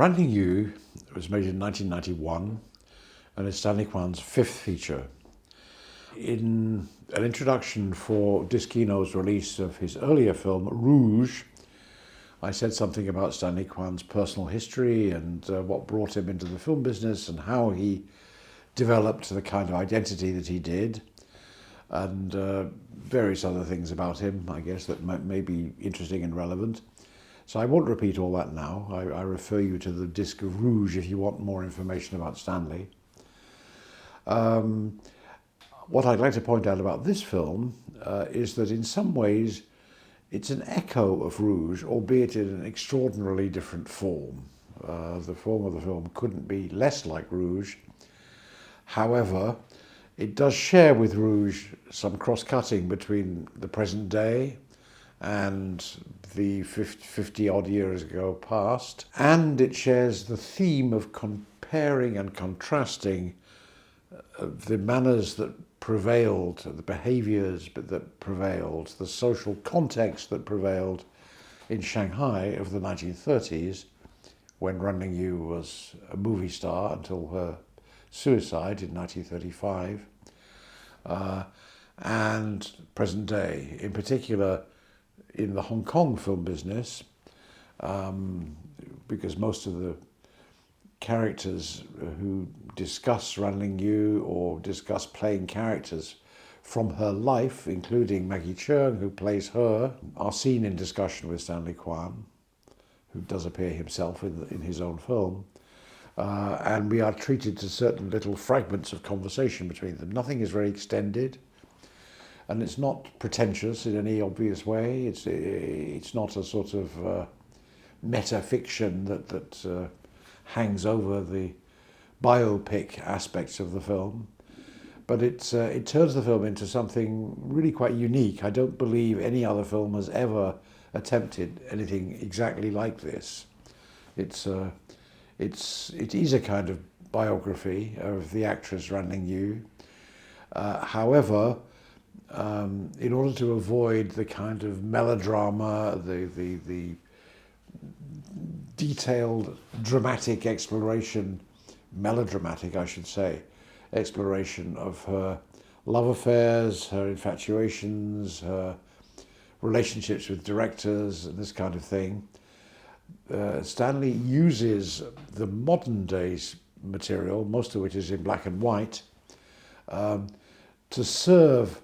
Ranting You was made in 1991 and is Stanley Kwan's fifth feature. In an introduction for Diskino's release of his earlier film, Rouge, I said something about Stanley Kwan's personal history and what brought him into the film business and how he developed the kind of identity that he did, and various other things about him, I guess, that may be interesting and relevant. So I won't repeat all that now. I refer you to the disc of Rouge if you want more information about Stanley. What I'd like to point out about this film is that in some ways it's an echo of Rouge, albeit in an extraordinarily different form. The form of the film couldn't be less like Rouge. However, it does share with Rouge some cross-cutting between the present day and the 50-odd years ago past, and it shares the theme of comparing and contrasting the manners that prevailed, the behaviours that prevailed, the social context that prevailed in Shanghai of the 1930s, when Running You was a movie star until her suicide in 1935, and present day, in particular in the Hong Kong film business, because most of the characters who discuss Running You or discuss playing characters from her life, including Maggie Cheung, who plays her, are seen in discussion with Stanley Kwan, who does appear himself in his own film. And we are treated to certain little fragments of conversation between them. Nothing is very extended, and it's not pretentious in any obvious way. It's not a sort of meta-fiction that hangs over the biopic aspects of the film. But it turns the film into something really quite unique. I don't believe any other film has ever attempted anything exactly like this. It is a kind of biography of the actress Running You. However, in order to avoid the kind of melodrama, the detailed, dramatic exploration, melodramatic I should say, exploration of her love affairs, her infatuations, her relationships with directors, and this kind of thing, Stanley uses the modern day's material, most of which is in black and white, to serve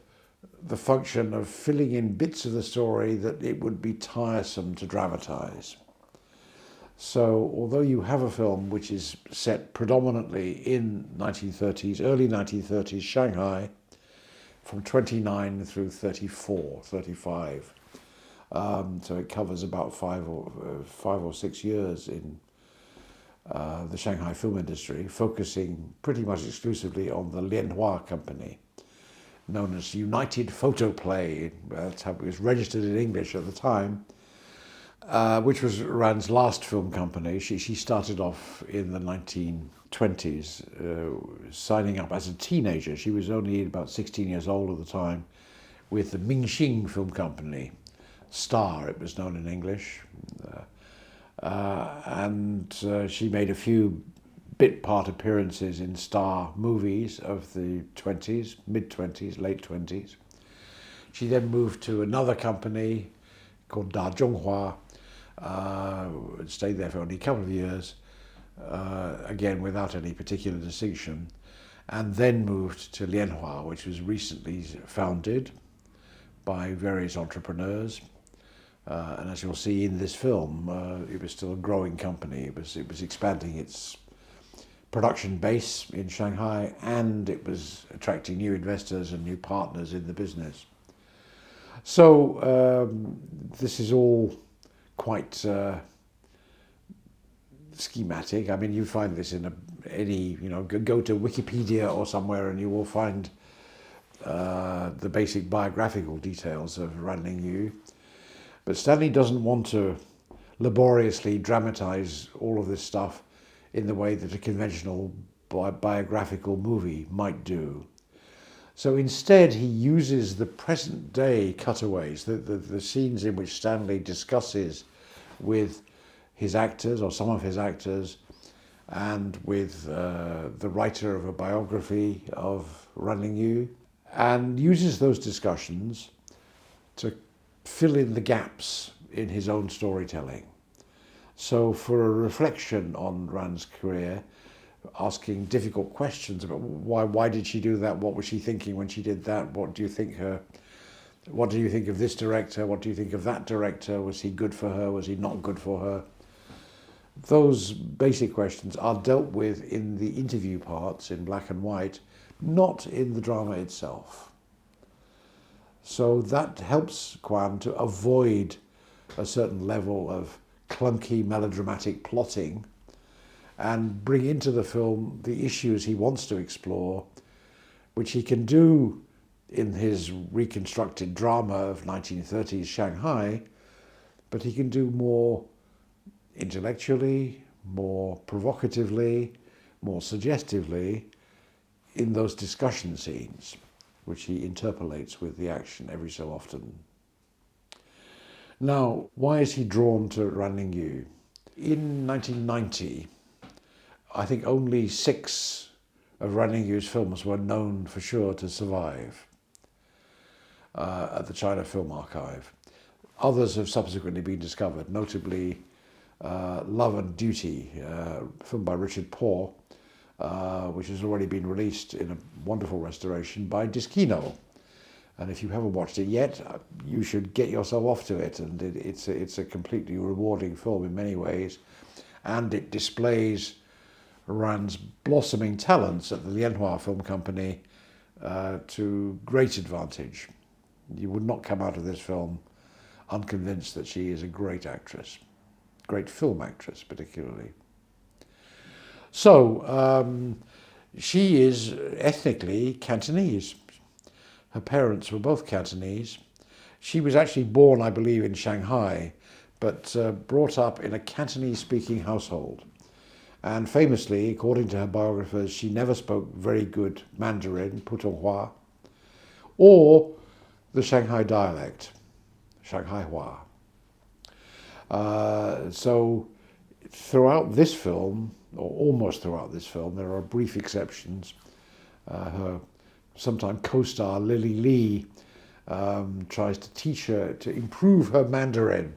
the function of filling in bits of the story that it would be tiresome to dramatize. So although you have a film which is set predominantly in 1930s, early 1930s Shanghai, from 29 through 34, 35, so it covers about 5 or 6 years in the Shanghai film industry, focusing pretty much exclusively on the Lianhua company, known as United Photoplay. That's how it was registered in English at the time, which was Rand's last film company. She started off in the 1920s, signing up as a teenager. She was only about 16 years old at the time, with the Mingxing Film Company. Star, it was known in English. And she made a few bit part appearances in Star movies of the 20s, mid-20s, late 20s. She then moved to another company called Da Zhonghua, stayed there for only a couple of years, again without any particular distinction, and then moved to Lianhua, which was recently founded by various entrepreneurs. And as you'll see in this film, it was still a growing company. It was expanding its production base in Shanghai, and it was attracting new investors and new partners in the business. So this is all quite schematic. I mean, you find this in any, go to Wikipedia or somewhere and you will find the basic biographical details of Running You. But Stanley doesn't want to laboriously dramatize all of this stuff in the way that a conventional biographical movie might do. So instead, he uses the present day cutaways, the scenes in which Stanley discusses with his actors, or some of his actors, and with the writer of a biography of Ran Yu, and uses those discussions to fill in the gaps in his own storytelling. So for a reflection on Ran's career, asking difficult questions about why did she do that? What was she thinking when she did that? What do you think of this director? What do you think of that director? Was he good for her? Was he not good for her? Those basic questions are dealt with in the interview parts in black and white, not in the drama itself. So that helps Kwan to avoid a certain level of clunky melodramatic plotting and bring into the film the issues he wants to explore, which he can do in his reconstructed drama of 1930s Shanghai, but he can do more intellectually, more provocatively, more suggestively in those discussion scenes, which he interpolates with the action every so often. Now, why is he drawn to Ran Yu? In 1990, I think only 6 of Ran Yu's films were known for sure to survive at the China Film Archive. Others have subsequently been discovered, notably Love and Duty, a film by Richard Poor, which has already been released in a wonderful restoration by Diskino. And if you haven't watched it yet, you should get yourself off to it. And it's a completely rewarding film in many ways. And it displays Ran's blossoming talents at the Lianhua Film Company to great advantage. You would not come out of this film unconvinced that she is a great actress, great film actress particularly. So she is ethnically Cantonese. Her parents were both Cantonese. She was actually born, I believe, in Shanghai, but brought up in a Cantonese-speaking household. And famously, according to her biographers, she never spoke very good Mandarin, Putonghua, or the Shanghai dialect, Shanghai-hua. So throughout this film, or almost throughout this film, there are brief exceptions. Her sometime co-star Lily Lee tries to teach her to improve her Mandarin,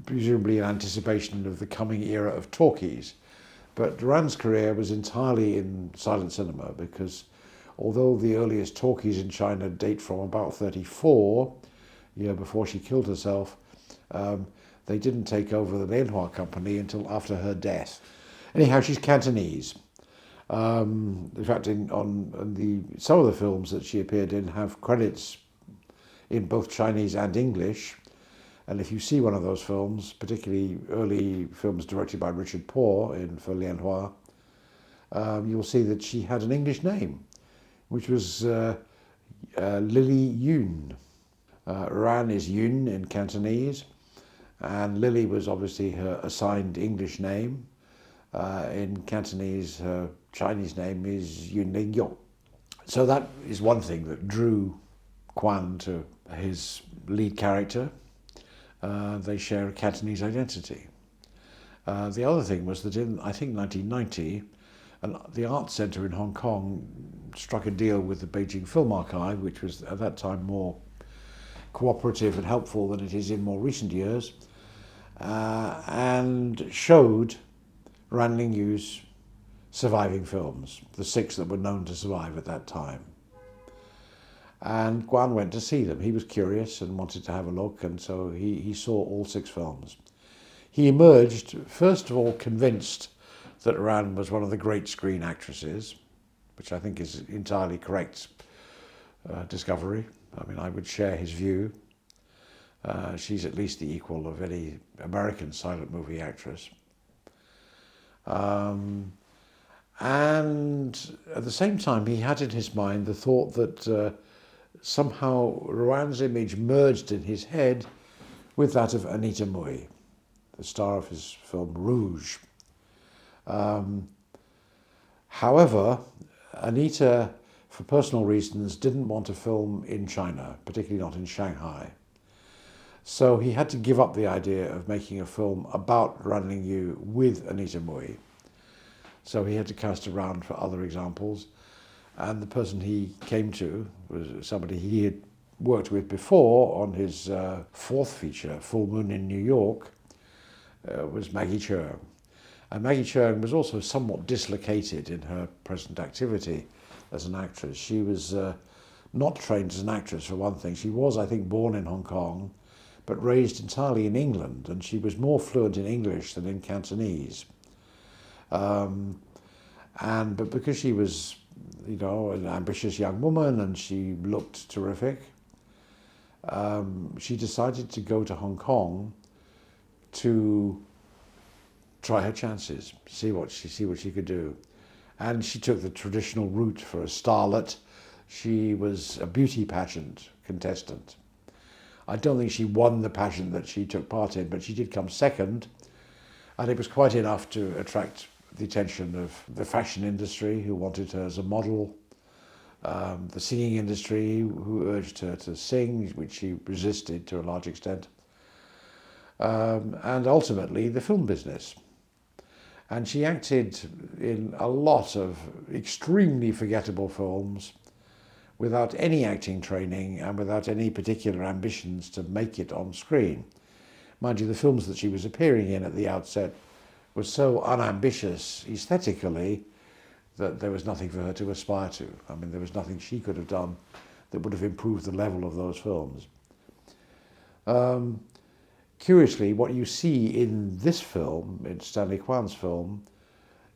presumably in anticipation of the coming era of talkies. But Ran's career was entirely in silent cinema because although the earliest talkies in China date from about 34, a year before she killed herself, they didn't take over the Lianhua Company until after her death. Anyhow, she's Cantonese. In fact, some of the films that she appeared in have credits in both Chinese and English. And if you see one of those films, particularly early films directed by Richard Poor for Lianhua, you'll see that she had an English name, which was Lily Yun. Ran is Yun in Cantonese, and Lily was obviously her assigned English name. In Cantonese, her Chinese name is Yun Ling Yong. So that is one thing that drew Kwan to his lead character. They share a Cantonese identity. The other thing was that in, I think, 1990, the Art Centre in Hong Kong struck a deal with the Beijing Film Archive, which was at that time more cooperative and helpful than it is in more recent years, and showed Ran Yu's surviving films, the 6 that were known to survive at that time. And Kwan went to see them. He was curious and wanted to have a look, and so he saw all 6 films. He emerged, first of all, convinced that Ran was one of the great screen actresses, which I think is entirely correct discovery. I mean, I would share his view. She's at least the equal of any American silent movie actress. And at the same time, he had in his mind the thought that somehow Ran's image merged in his head with that of Anita Mui, the star of his film Rouge. However, Anita, for personal reasons, didn't want to film in China, particularly not in Shanghai. So he had to give up the idea of making a film about Ran Ling Yu with Anita Mui. So he had to cast around for other examples. And the person he came to was somebody he had worked with before on his fourth feature, Full Moon in New York, was Maggie Cheung. And Maggie Cheung was also somewhat dislocated in her present activity as an actress. She was not trained as an actress, for one thing. She was, I think, born in Hong Kong, but raised entirely in England, and she was more fluent in English than in Cantonese. But because she was, an ambitious young woman and she looked terrific, she decided to go to Hong Kong to try her chances, see what she could do. And she took the traditional route for a starlet. She was a beauty pageant contestant. I don't think she won the pageant that she took part in, but she did come second, and it was quite enough to attract the attention of the fashion industry, who wanted her as a model, the singing industry, who urged her to sing, which she resisted to a large extent, and ultimately the film business. And she acted in a lot of extremely forgettable films without any acting training and without any particular ambitions to make it on screen. Mind you, the films that she was appearing in at the outset were so unambitious aesthetically that there was nothing for her to aspire to. I mean, there was nothing she could have done that would have improved the level of those films. Curiously, what you see in this film, in Stanley Kwan's film,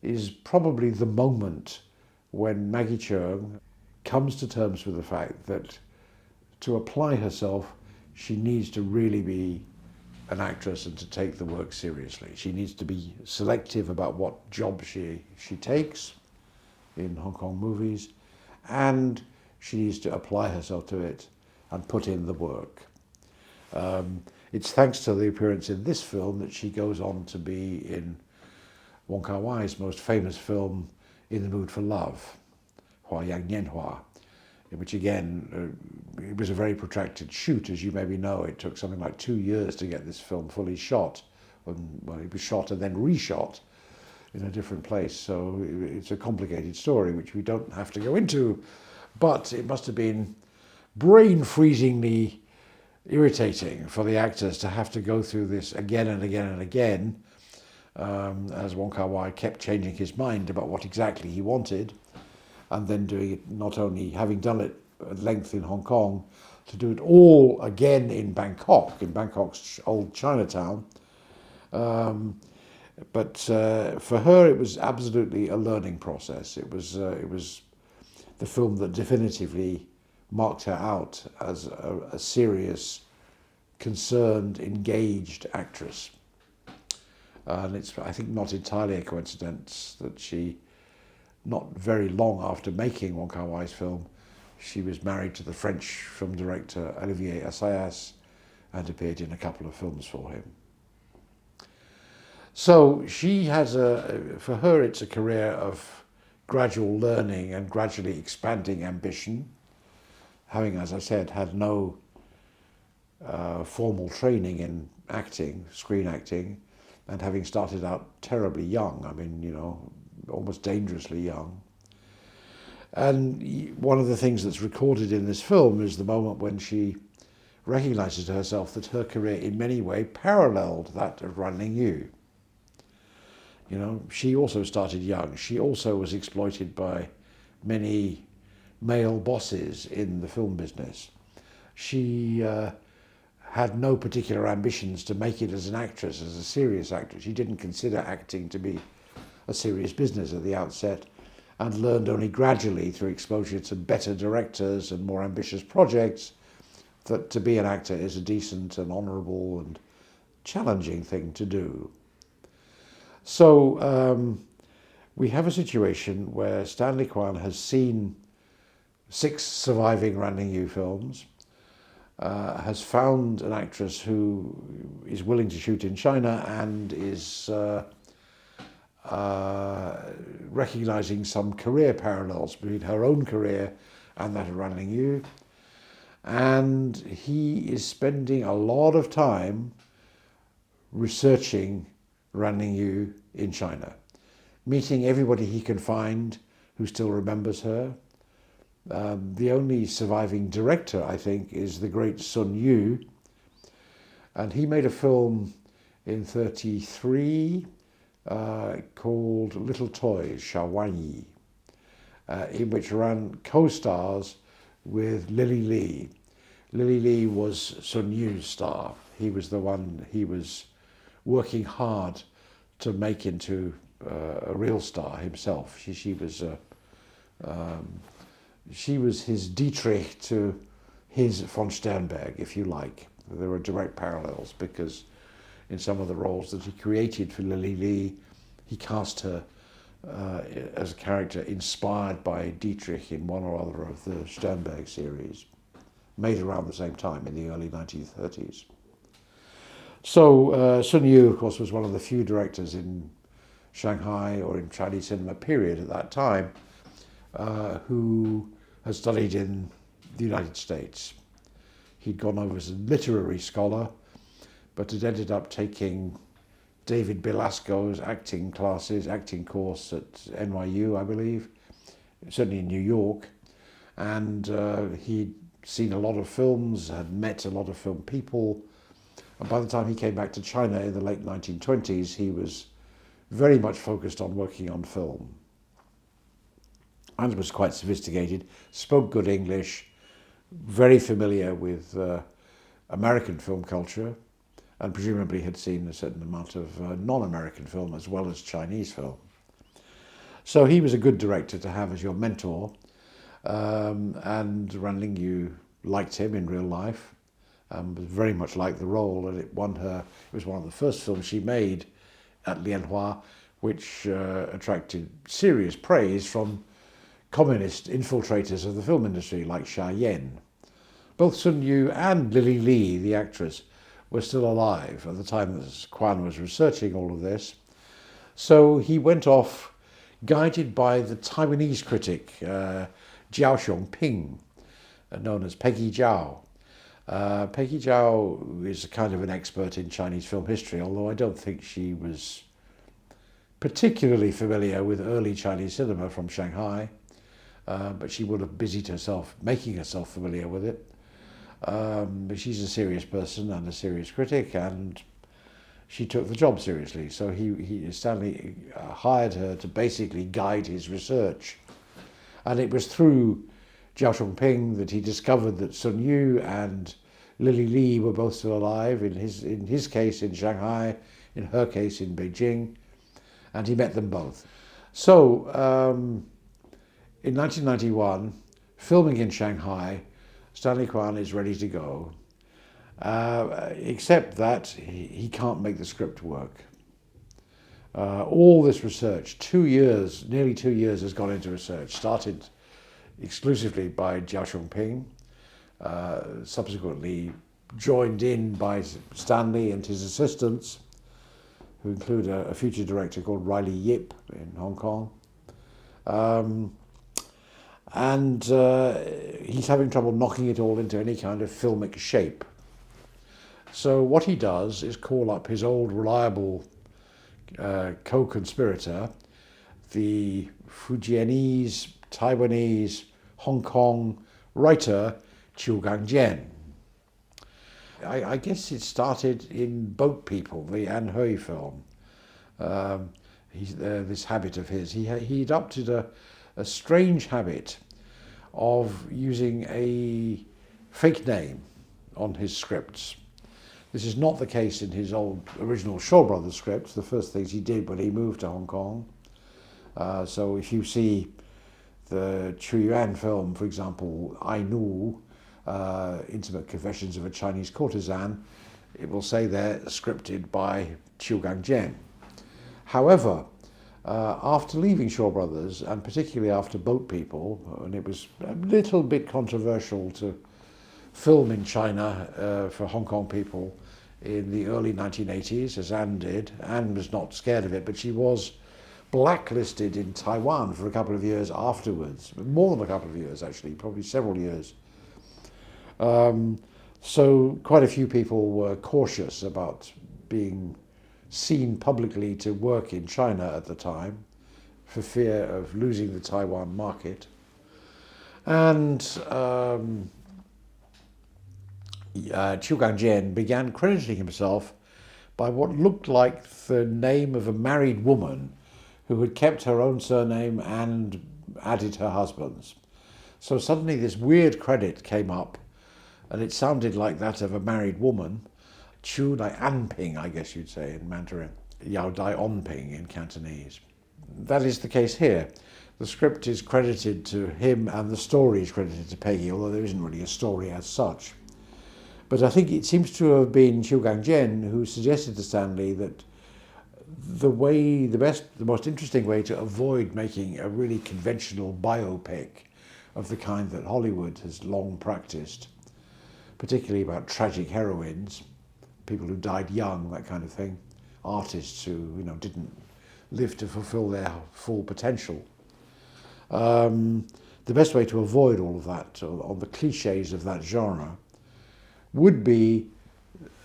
is probably the moment when Maggie Cheung comes to terms with the fact that to apply herself, she needs to really be an actress and to take the work seriously. She needs to be selective about what job she takes in Hong Kong movies, and she needs to apply herself to it and put in the work. It's thanks to the appearance in this film that she goes on to be in Wong Kar-wai's most famous film, In the Mood for Love, Hua Yang Nian Hua, in which again, it was a very protracted shoot, as you maybe know. It took something like 2 years to get this film fully shot. Well, it was shot and then reshot in a different place. So it's a complicated story, which we don't have to go into, but it must have been brain-freezingly irritating for the actors to have to go through this again and again and again, as Wong Kar-wai kept changing his mind about what exactly he wanted, and then doing it, not only having done it at length in Hong Kong, to do it all again in Bangkok's old Chinatown. But for her, it was absolutely a learning process. It was the film that definitively marked her out as a serious, concerned, engaged actress. And it's, I think, not entirely a coincidence that she, not very long after making Wong Kar-wai's film, she was married to the French film director Olivier Assayas and appeared in a couple of films for him. So she has for her, it's a career of gradual learning and gradually expanding ambition, having, as I said, had no formal training in acting, screen acting, and having started out terribly young. I mean, almost dangerously young. And one of the things that's recorded in this film is the moment when she recognizes to herself that her career in many ways paralleled that of Ran Ling Yu. She also started young. She also was exploited by many male bosses in the film business. She had no particular ambitions to make it as an actress, as a serious actress. She didn't consider acting to be a serious business at the outset, and learned only gradually through exposure to better directors and more ambitious projects that to be an actor is a decent and honourable and challenging thing to do. So we have a situation where Stanley Kwan has seen 6 surviving Ran Ling Yu films, has found an actress who is willing to shoot in China and is recognising some career parallels between her own career and that of Ran Ling Yu. And he is spending a lot of time researching Ranling Yu in China, meeting everybody he can find who still remembers her. The only surviving director, I think, is the great Sun Yu, and he made a film in '33 called Little Toys, Shawanyi, in which Ran co-stars with Lily Lee. Lily Lee was Sun Yu's star. He was the one he was working hard to make into a real star himself. She was his Dietrich to his von Sternberg, if you like. There were direct parallels because in some of the roles that he created for Lily Lee, he cast her as a character inspired by Dietrich in one or other of the Sternberg series, made around the same time in the early 1930s. So Sun Yu, of course, was one of the few directors in Shanghai or in Chinese cinema period at that time who had studied in the United States. He'd gone over as a literary scholar, but had ended up taking David Belasco's acting course at NYU, I believe, certainly in New York. And he'd seen a lot of films, had met a lot of film people. And by the time he came back to China in the late 1920s, he was very much focused on working on film. And was quite sophisticated, spoke good English, very familiar with American film culture, and presumably had seen a certain amount of non-American film as well as Chinese film. So he was a good director to have as your mentor, and Ranling Yu liked him in real life, was very much liked the role, and it was one of the first films she made at Lianhua, which attracted serious praise from communist infiltrators of the film industry like Xia Yan. Both Sun Yu and Lily Lee, the actress, were still alive at the time that Quan was researching all of this. So he went off, guided by the Taiwanese critic Jiao Xiongping, known as Peggy Jiao. Peggy Jiao is kind of an expert in Chinese film history, although I don't think she was particularly familiar with early Chinese cinema from Shanghai. But she would have busied herself making herself familiar with it. But she's a serious person and a serious critic, and she took the job seriously. So Stanley hired her to basically guide his research. And it was through Jiao Xiongping that he discovered that Sun Yu and Lily Lee were both still alive, in his case in Shanghai, in her case in Beijing, and he met them both. So in 1991, filming in Shanghai, Stanley Quan is ready to go, except that he can't make the script work. All this research, nearly 2 years has gone into research, started exclusively by Jiao Xiongping, subsequently joined in by Stanley and his assistants, who include a future director called Riley Yip in Hong Kong. And he's having trouble knocking it all into any kind of filmic shape. So what he does is call up his old reliable co-conspirator, the Fujianese, Taiwanese, Hong Kong writer Chiu Gang-jian. I guess it started in Boat People, the An Hui film. This habit of his. He adopted a strange habit of using a fake name on his scripts. This is not the case in his original Shaw Brothers scripts, the first things he did when he moved to Hong Kong. So if you see the Chu Yuan film, for example, I Nu, Intimate Confessions of a Chinese Courtesan, it will say there, scripted by Chiu Gang-jian. However, after leaving Shaw Brothers, and particularly after Boat People, and it was a little bit controversial to film in China for Hong Kong people in the early 1980s, as Anne did. Anne was not scared of it, but she was blacklisted in Taiwan for a couple of years afterwards, more than a couple of years actually, probably several years. So quite a few people were cautious about being seen publicly to work in China at the time for fear of losing the Taiwan market. And Chiu Gang began crediting himself by what looked like the name of a married woman who had kept her own surname and added her husband's. So suddenly this weird credit came up, and it sounded like that of a married woman. Chu Dai Anping, I guess you'd say in Mandarin. Yao Dai Onping in Cantonese. That is the case here. The script is credited to him and the story is credited to Peggy, although there isn't really a story as such. But I think it seems to have been Chiu Gang who suggested to Stanley that the most interesting way to avoid making a really conventional biopic of the kind that Hollywood has long practiced, particularly about tragic heroines, people who died young, that kind of thing, artists who didn't live to fulfill their full potential. The best way to avoid all of that, or the cliches of that genre, would be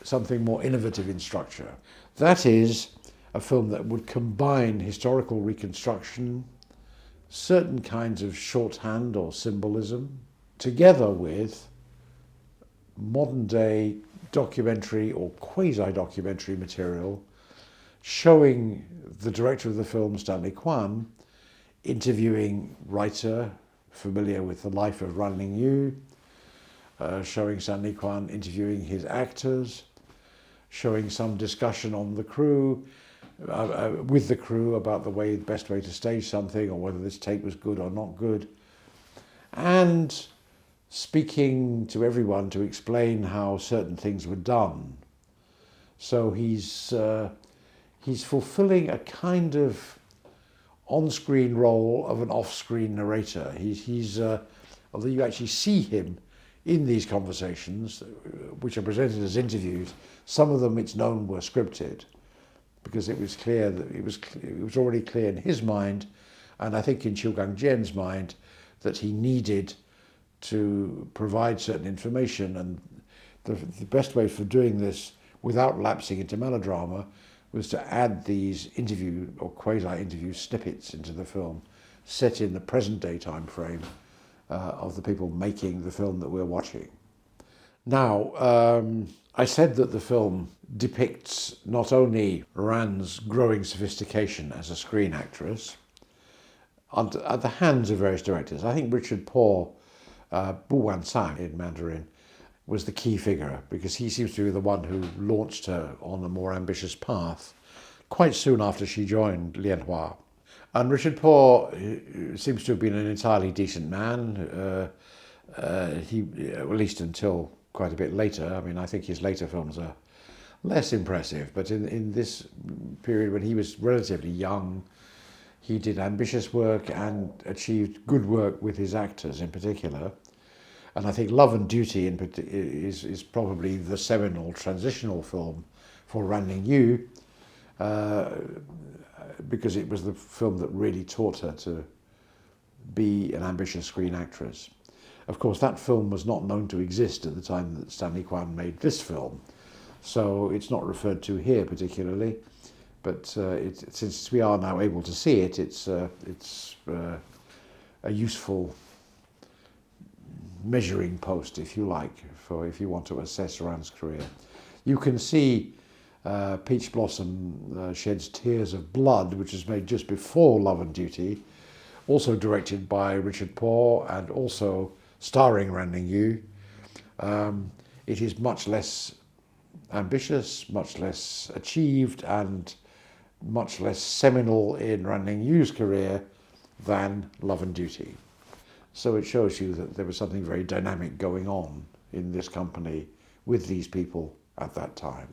something more innovative in structure. That is, a film that would combine historical reconstruction, certain kinds of shorthand or symbolism, together with modern day documentary or quasi-documentary material showing the director of the film, Stanley Kwan, interviewing writer familiar with the life of Ran Lingyu, showing Stanley Kwan interviewing his actors, showing some discussion on the crew, with the crew about the best way to stage something, or whether this take was good or not good, and speaking to everyone to explain how certain things were done. So he's fulfilling a kind of on-screen role of an off-screen narrator. Although you actually see him in these conversations, which are presented as interviews, some of them it's known were scripted, because it was clear that it was already clear in his mind, and I think in Chiu Gang-jian's mind, that he needed to provide certain information, and the best way for doing this without lapsing into melodrama was to add these interview or quasi-interview snippets into the film, set in the present day time frame of the people making the film that we're watching. Now, I said that the film depicts not only Ran's growing sophistication as a screen actress at the hands of various directors. I think Richard Paul, Bu Wan Sang in Mandarin, was the key figure, because he seems to be the one who launched her on a more ambitious path quite soon after she joined Lianhua. And Richard Paul seems to have been an entirely decent man, at least until quite a bit later. I mean, I think his later films are less impressive, but in this period when he was relatively young, he did ambitious work and achieved good work with his actors in particular. And I think Love and Duty is probably the seminal transitional film for Ran Lingyu, because it was the film that really taught her to be an ambitious screen actress. Of course, that film was not known to exist at the time that Stanley Kwan made this film, so it's not referred to here particularly. But since we are now able to see it, it's a useful measuring post, if you like, for if you want to assess Ran's career. You can see Peach Blossom Sheds Tears of Blood, which was made just before Love and Duty, also directed by Richard Paul and also starring Ran Lingyu. It is much less ambitious, much less achieved, and much less seminal in Ran Lingyu's career than Love and Duty. So it shows you that there was something very dynamic going on in this company with these people at that time.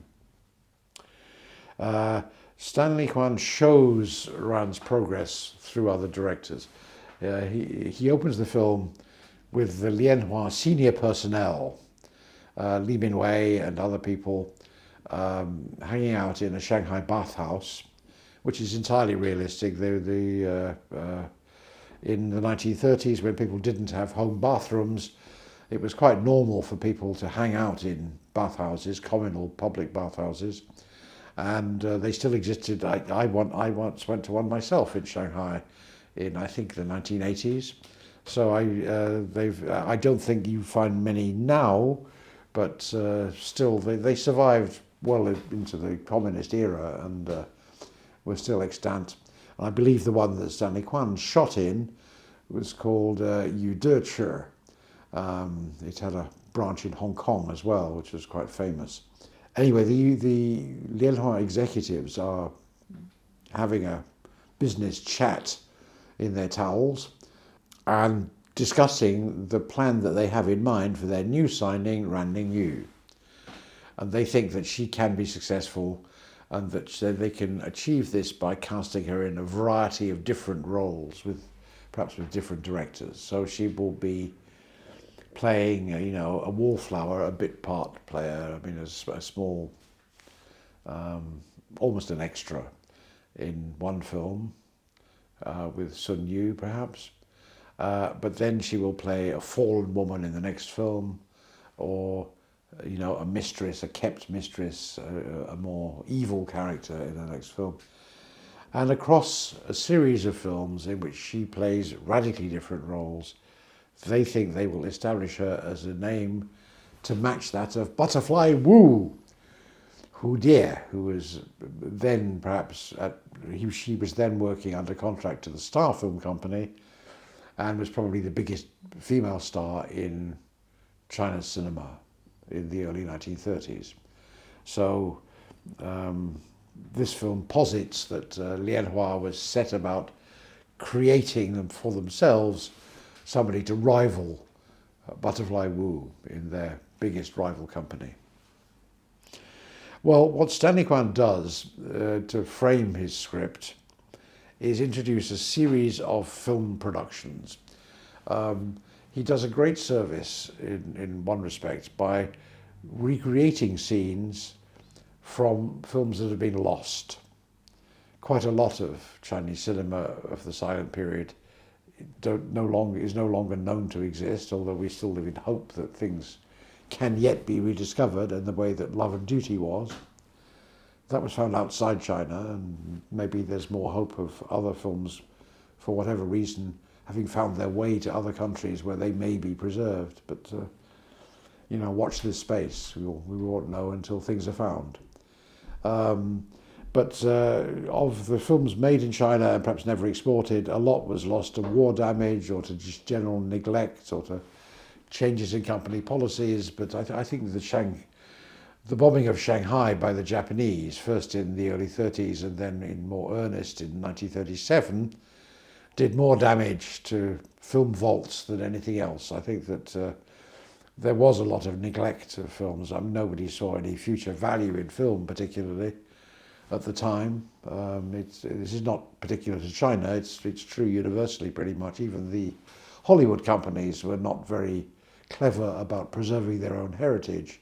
Stanley Kwan shows Ran's progress through other directors. He opens the film with the Lianhua senior personnel, Li Minwei and other people, hanging out in a Shanghai bathhouse, which is entirely realistic. In the 1930s, when people didn't have home bathrooms, it was quite normal for people to hang out in bathhouses, communal public bathhouses, and they still existed. I once went to one myself in Shanghai in, I think, the 1980s. So I don't think you find many now, but still they survived well into the communist era and were still extant. And I believe the one that Stanley Kwan shot in was called Yudechi. It had a branch in Hong Kong as well, which was quite famous. Anyway, the Lianhua executives are having a business chat in their towels and discussing the plan that they have in mind for their new signing, Ranning Yu. And they think that she can be successful and that they can achieve this by casting her in a variety of different roles, perhaps with different directors. So she will be playing, a wallflower, a bit part player, a small, almost an extra in one film with Sun Yu, perhaps. But then she will play a fallen woman in the next film, or a mistress, a kept mistress, a more evil character in the next film. And across a series of films in which she plays radically different roles, they think they will establish her as a name to match that of Butterfly Wu, Hu Die, who was then she was then working under contract to the Star Film Company and was probably the biggest female star in China's cinema in the early 1930s. So this film posits that Lianhua was set about creating them for themselves somebody to rival Butterfly Wu in their biggest rival company. Well, what Stanley Kwan does to frame his script is introduce a series of film productions. He does a great service in one respect by recreating scenes from films that have been lost. Quite a lot of Chinese cinema of the silent period is no longer known to exist, although we still live in hope that things can yet be rediscovered in the way that Love and Duty was. That was found outside China, and maybe there's more hope of other films, for whatever reason, having found their way to other countries where they may be preserved. But, watch this space. We won't know until things are found. But of the films made in China and perhaps never exported, a lot was lost to war damage or to just general neglect or to changes in company policies. But I think the bombing of Shanghai by the Japanese, first in the early 30s and then in more earnest in 1937, did more damage to film vaults than anything else. I think that there was a lot of neglect of films. Nobody saw any future value in film, particularly at the time. This is not particular to China. It's true universally, pretty much. Even the Hollywood companies were not very clever about preserving their own heritage.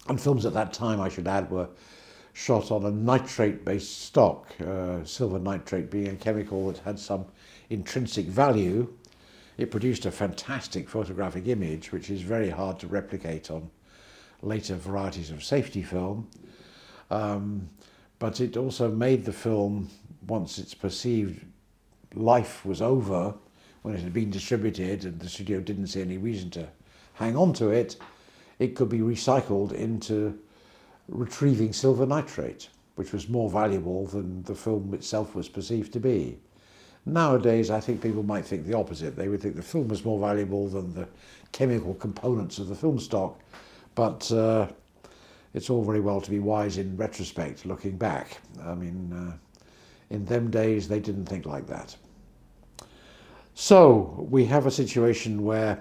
And films at that time, I should add, were shot on a nitrate-based stock, silver nitrate being a chemical that had some intrinsic value. It produced a fantastic photographic image, which is very hard to replicate on later varieties of safety film. But it also made the film, once its perceived life was over, when it had been distributed and the studio didn't see any reason to hang on to it, it could be recycled into retrieving silver nitrate, which was more valuable than the film itself was perceived to be. Nowadays, I think people might think the opposite. They would think the film was more valuable than the chemical components of the film stock, but it's all very well to be wise in retrospect, looking back. In them days, they didn't think like that. So we have a situation where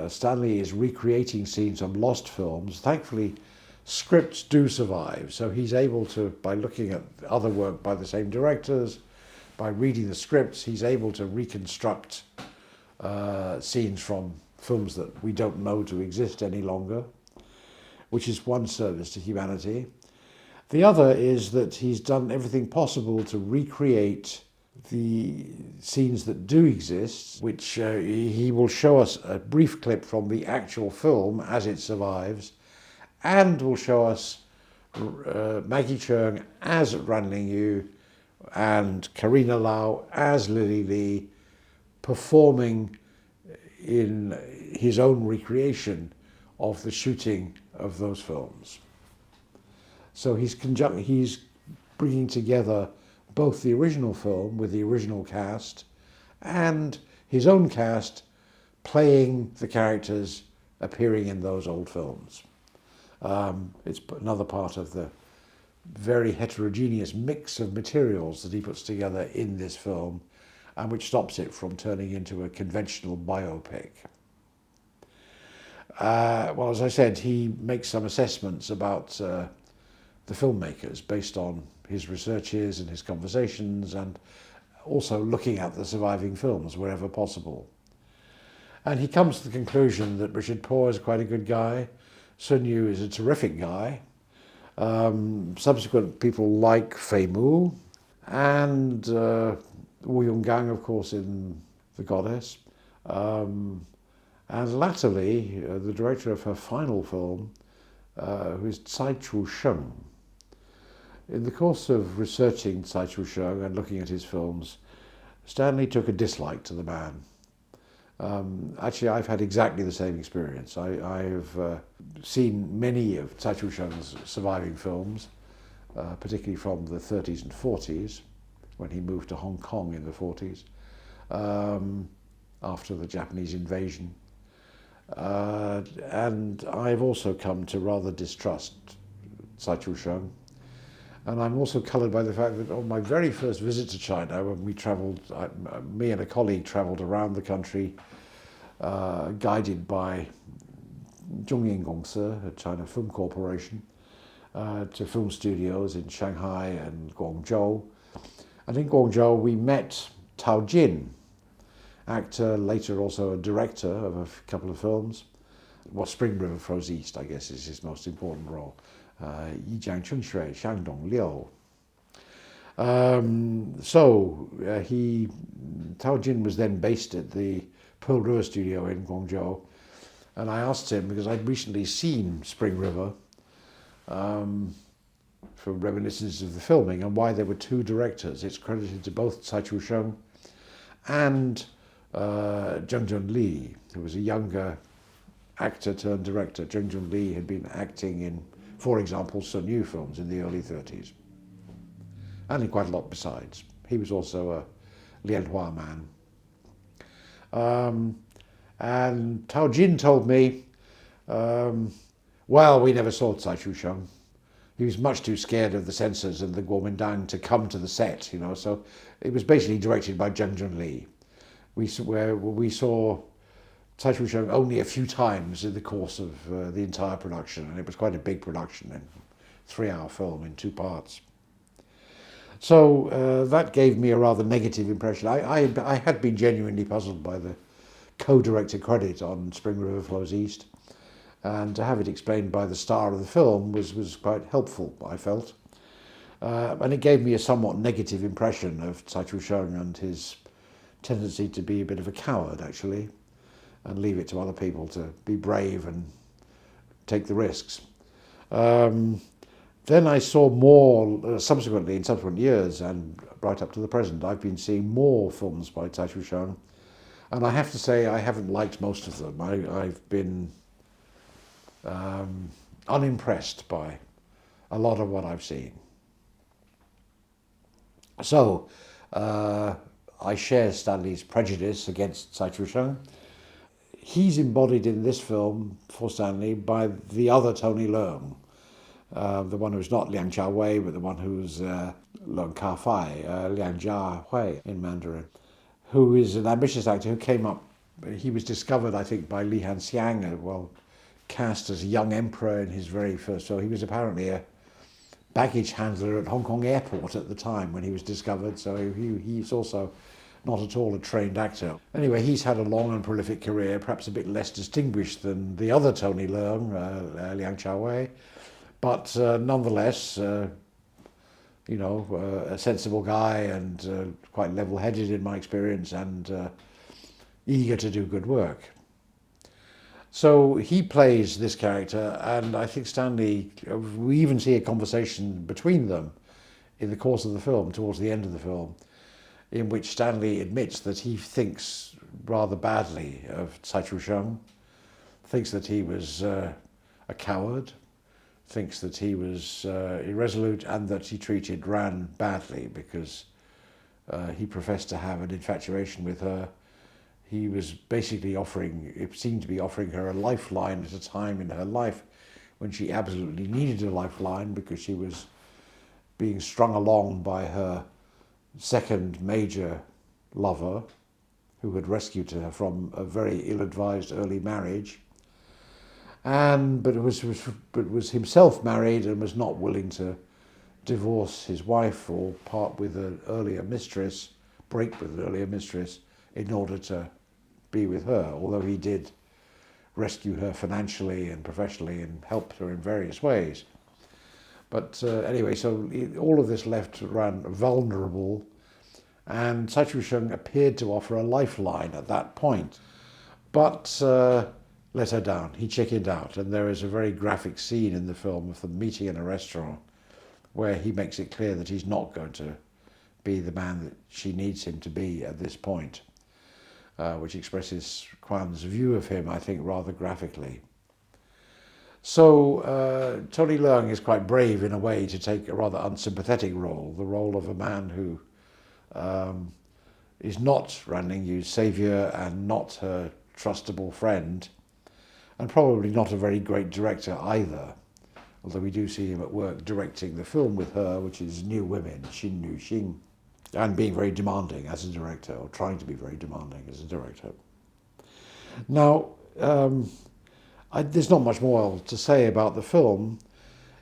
Stanley is recreating scenes from lost films. Thankfully, scripts do survive, so he's able to, by looking at other work by the same directors, by reading the scripts, he's able to reconstruct scenes from films that we don't know to exist any longer, which is one service to humanity. The other is that he's done everything possible to recreate the scenes that do exist, which he will show us a brief clip from the actual film as it survives, and will show us Maggie Cheung as Ran Ling Yu and Karina Lau as Lily Lee performing in his own recreation of the shooting of those films. So he's bringing together both the original film with the original cast and his own cast playing the characters appearing in those old films. It's another part of the very heterogeneous mix of materials that he puts together in this film, and which stops it from turning into a conventional biopic. Well, as I said, he makes some assessments about the filmmakers based on his researches and his conversations, and also looking at the surviving films wherever possible. And he comes to the conclusion that Richard Poor is quite a good guy, Sun Yu is a terrific guy, subsequent people like Fei Mu, and Wu Yonggang, of course, in The Goddess, and latterly the director of her final film, who is Tsai Chu-sheng. In the course of researching Tsai Chu-sheng and looking at his films, Stanley took a dislike to the man. Actually, I've had exactly the same experience. I've seen many of Tsai Chu-sheng's surviving films, particularly from the 30s and 40s, when he moved to Hong Kong in the 40s, after the Japanese invasion. And I've also come to rather distrust Tsai Chu-sheng. And I'm also coloured by the fact that on my very first visit to China, when we travelled, me and a colleague travelled around the country, guided by Zhongying Gongse, a China Film Corporation, to film studios in Shanghai and Guangzhou. And in Guangzhou we met Tao Jin, actor, later also a director of a couple of films. Well, Spring River Flows East, I guess, is his most important role. Yi Jiang Chunshui, Shangdong Liu. Tao Jin was then based at the Pearl River studio in Guangzhou, and I asked him, because I'd recently seen Spring River, for reminiscences of the filming, and why there were two directors. It's credited to both Tsai Chu-sheng and Zheng Junli, who was a younger actor turned director. Zheng Junli had been acting in, for example, Sun Yu films in the early 30s, and in quite a lot besides. He was also a Lianhua man. And Tao Jin told me, well, we never saw Tsai Chu-sheng. He was much too scared of the censors and the Kuomintang to come to the set, you know, so it was basically directed by Zheng Junli. We saw Tsai Chu-sheng only a few times in the course of the entire production, and it was quite a big production, a 3-hour film in 2 parts. So that gave me a rather negative impression. I had been genuinely puzzled by the co-director credit on Spring River Flows East, and to have it explained by the star of the film was quite helpful, I felt. And it gave me a somewhat negative impression of Tsai Chu-sheng and his tendency to be a bit of a coward, actually, and leave it to other people to be brave and take the risks. Then I saw more, subsequently, in subsequent years, and right up to the present, I've been seeing more films by Tsai Chu-sheng, and I have to say I haven't liked most of them. I've been unimpressed by a lot of what I've seen. So, I share Stanley's prejudice against Tsai Chu-sheng. He's embodied in this film, for Stanley, by the other Tony Leung, the one who's not Liang Jiawei, but the one who's Leung Ka-fai, Liang Jiahui in Mandarin, who is an ambitious actor who came up. He was discovered, I think, by Li Hanxiang, cast as a young emperor in his very first. So he was apparently a baggage handler at Hong Kong airport at the time when he was discovered. So he's also not at all a trained actor. Anyway, he's had a long and prolific career, perhaps a bit less distinguished than the other Tony Leung, Liang Jiawei. But nonetheless, a sensible guy and quite level-headed in my experience, and eager to do good work. So he plays this character, and I think Stanley, we even see a conversation between them in the course of the film, towards the end of the film, in which Stanley admits that he thinks rather badly of Tsai Shung, thinks that he was a coward, thinks that he was irresolute, and that he treated Ran badly because he professed to have an infatuation with her. He was basically it seemed to be offering her a lifeline at a time in her life when she absolutely needed a lifeline, because she was being strung along by her second major lover, who had rescued her from a very ill-advised early marriage, but was himself married and was not willing to divorce his wife or part with an earlier mistress, break with an earlier mistress, in order to be with her, although he did rescue her financially and professionally and helped her in various ways. But anyway, so all of this left Ran vulnerable, and Tsai Shung appeared to offer a lifeline at that point, but let her down. He chickened out, and there is a very graphic scene in the film of them meeting in a restaurant where he makes it clear that he's not going to be the man that she needs him to be at this point, which expresses Kwan's view of him, I think, rather graphically. So Tony Leung is quite brave in a way to take a rather unsympathetic role, the role of a man who is not Ran Lingyu's saviour and not her trustable friend, and probably not a very great director either, although we do see him at work directing the film with her, which is New Women, Xin Nu Xing, and being very demanding as a director, or trying to be very demanding as a director. Now, there's not much more to say about the film,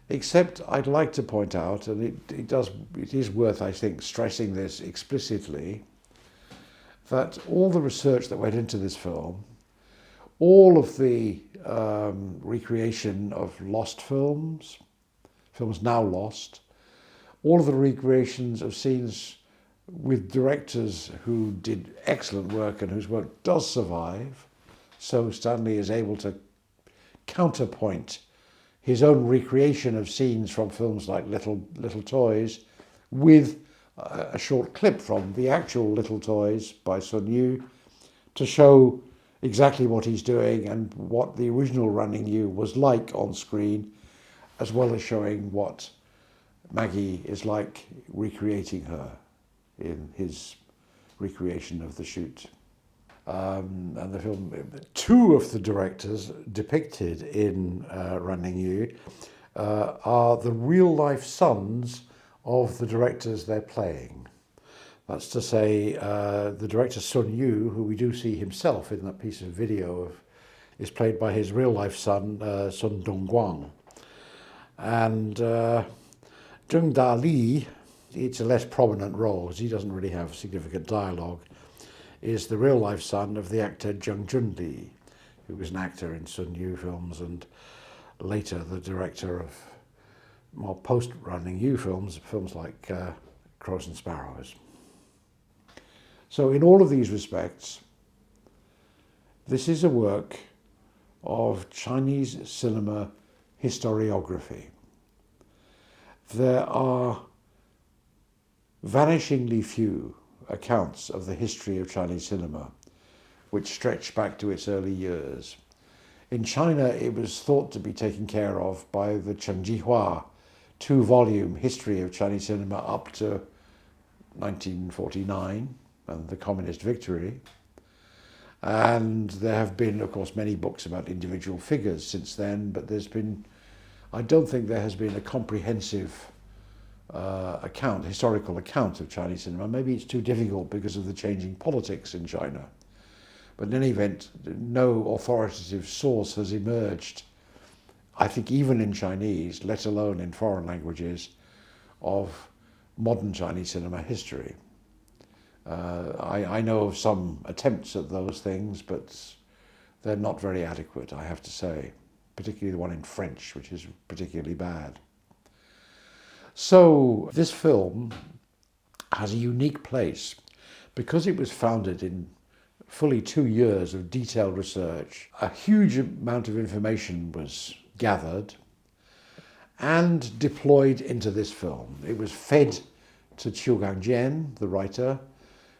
except I'd like to point out, and it is worth, I think, stressing this explicitly, that all the research that went into this film, all of the recreation of lost films now lost, all of the recreations of scenes with directors who did excellent work and whose work does survive, so Stanley is able to counterpoint his own recreation of scenes from films like Little Toys with a short clip from the actual Little Toys by Sun Yu to show exactly what he's doing and what the original Ran Lingyu was like on screen, as well as showing what Maggie is like recreating her in his recreation of the shoot. And the film, two of the directors depicted in Ran Lingyu are the real-life sons of the directors they're playing. That's to say, the director Sun Yu, who we do see himself in that piece of video, is played by his real-life son, Sun Dongguang. And Zheng Da Li, it's a less prominent role because he doesn't really have significant dialogue, is the real-life son of the actor Zheng Junli, who was an actor in Sun Yu films and later the director of more post-Ran Lingyu films like Crows and Sparrows. So in all of these respects, this is a work of Chinese cinema historiography. There are vanishingly few accounts of the history of Chinese cinema which stretch back to its early years. In China, it was thought to be taken care of by the Chen Jihua 2-volume history of Chinese cinema up to 1949 and the communist victory. And there have been, of course, many books about individual figures since then, but I don't think there has been a comprehensive historical account of Chinese cinema. Maybe it's too difficult because of the changing politics in China. But in any event, no authoritative source has emerged, I think even in Chinese, let alone in foreign languages, of modern Chinese cinema history. I know of some attempts at those things, but they're not very adequate, I have to say, particularly the one in French, which is particularly bad. So this film has a unique place because it was founded in fully 2 years of detailed research. A huge amount of information was gathered and deployed into this film. It was fed to Chiu Gang-jian, the writer,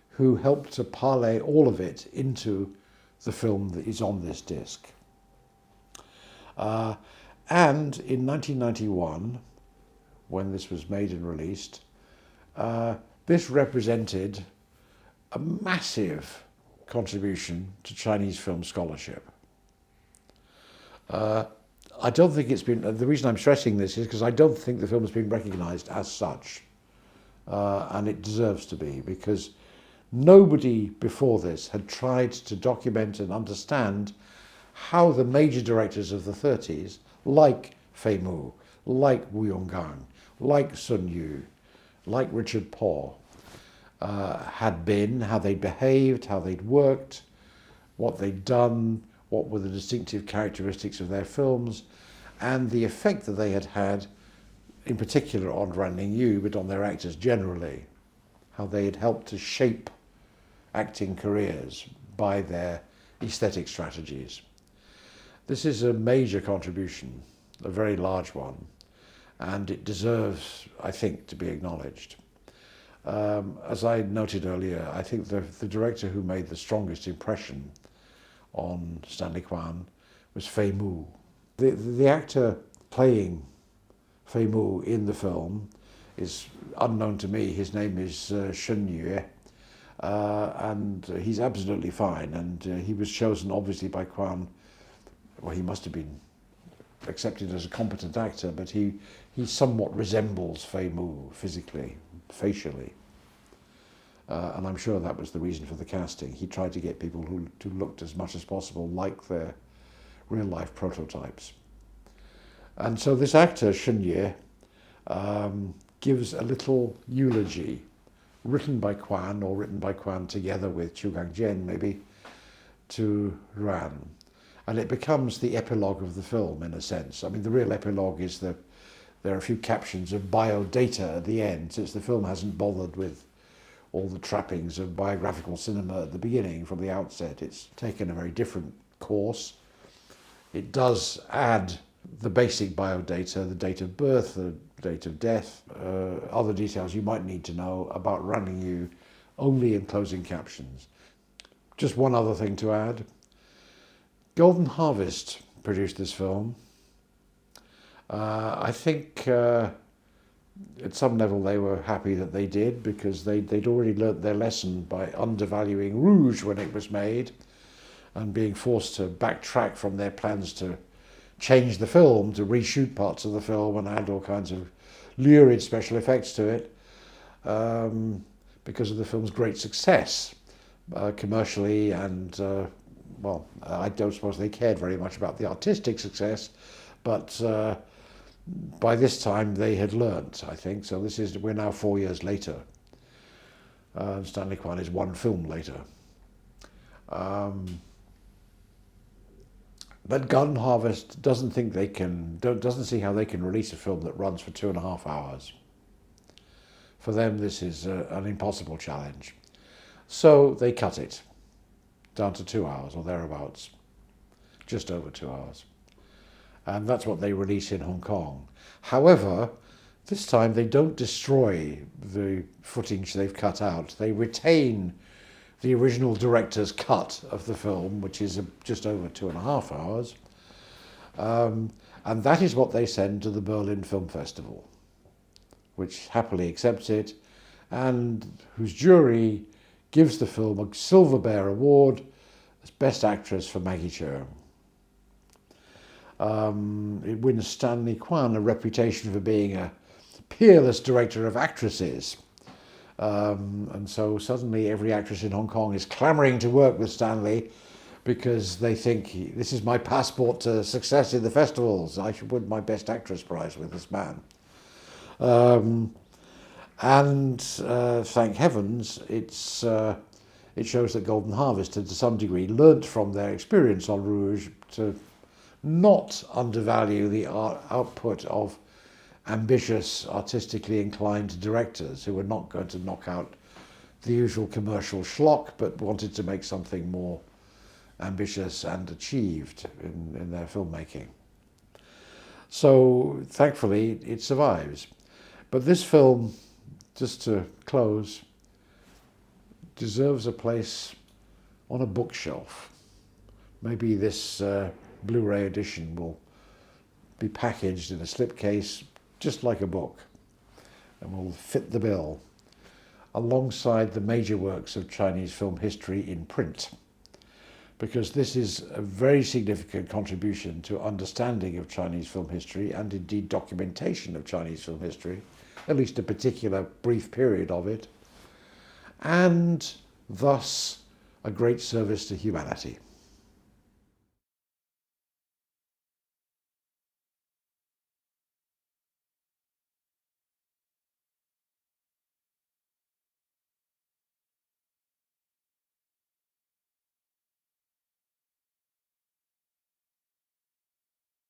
who helped to parlay all of it into the film that is on this disc. And in 1991, when this was made and released, this represented a massive contribution to Chinese film scholarship. I don't think it's been, the reason I'm stressing this is because I don't think the film has been recognised as such. And it deserves to be, because nobody before this had tried to document and understand how the major directors of the 30s, like Fei Mu, like Wu Yonggang, like Sun Yu, like Richard Paul, had been, how they'd behaved, how they'd worked, what they'd done, what were the distinctive characteristics of their films, and the effect that they had had, in particular on Ran Ning-yu, but on their actors generally, how they had helped to shape acting careers by their aesthetic strategies. This is a major contribution, a very large one, and it deserves, I think, to be acknowledged. As I noted earlier, I think the director who made the strongest impression on Stanley Kwan was Fei Mu. The actor playing Fei Mu in the film is unknown to me. His name is Shen Yue, and he's absolutely fine. And he was chosen, obviously, by Kwan. Well, he must have been accepted as a competent actor, but he somewhat resembles Fei Mu physically, facially. And I'm sure that was the reason for the casting. He tried to get people who looked as much as possible like their real-life prototypes. And so this actor, Shen Ye, gives a little eulogy, written by Kwan, or written by Kwan together with Chiu Gang-jian, maybe, to Ran. And it becomes the epilogue of the film, in a sense. I mean, the real epilogue is there are a few captions of bio-data at the end, since the film hasn't bothered with all the trappings of biographical cinema at the beginning. From the outset, it's taken a very different course. It does add the basic biodata, the date of birth, the date of death, other details you might need to know about Ran Ning-yu, only in closing captions. Just one other thing to add. Golden Harvest produced this film. I think at some level they were happy that they did, because they'd already learnt their lesson by undervaluing Rouge when it was made and being forced to backtrack from their plans to change the film, to reshoot parts of the film and add all kinds of lurid special effects to it, because of the film's great success commercially, and well, I don't suppose they cared very much about the artistic success, but by this time they had learnt, I think. So we're now 4 years later. Stanley Kwan is one film later. But Golden Harvest doesn't see how they can release a film that runs for 2.5 hours. For them, this is an impossible challenge. So they cut it down to 2 hours or thereabouts, just over 2 hours. And that's what they release in Hong Kong. However, this time they don't destroy the footage they've cut out. They retain the original director's cut of the film, which is just over 2.5 hours. And that is what they send to the Berlin Film Festival, which happily accepts it, and whose jury gives the film a Silver Bear Award as Best Actress for Maggie Cheung. It wins Stanley Kwan a reputation for being a peerless director of actresses. And so suddenly every actress in Hong Kong is clamouring to work with Stanley, because they think, this is my passport to success in the festivals. I should win my Best Actress prize with this man. And thank heavens, it shows that Golden Harvest had to some degree learnt from their experience on Rouge to not undervalue the output of ambitious, artistically inclined directors who were not going to knock out the usual commercial schlock, but wanted to make something more ambitious and achieved in their filmmaking. So thankfully it survives. But this film, just to close, deserves a place on a bookshelf. Maybe this Blu-ray edition will be packaged in a slipcase just like a book and will fit the bill alongside the major works of Chinese film history in print, because this is a very significant contribution to understanding of Chinese film history and indeed documentation of Chinese film history, at least a particular brief period of it, and thus a great service to humanity.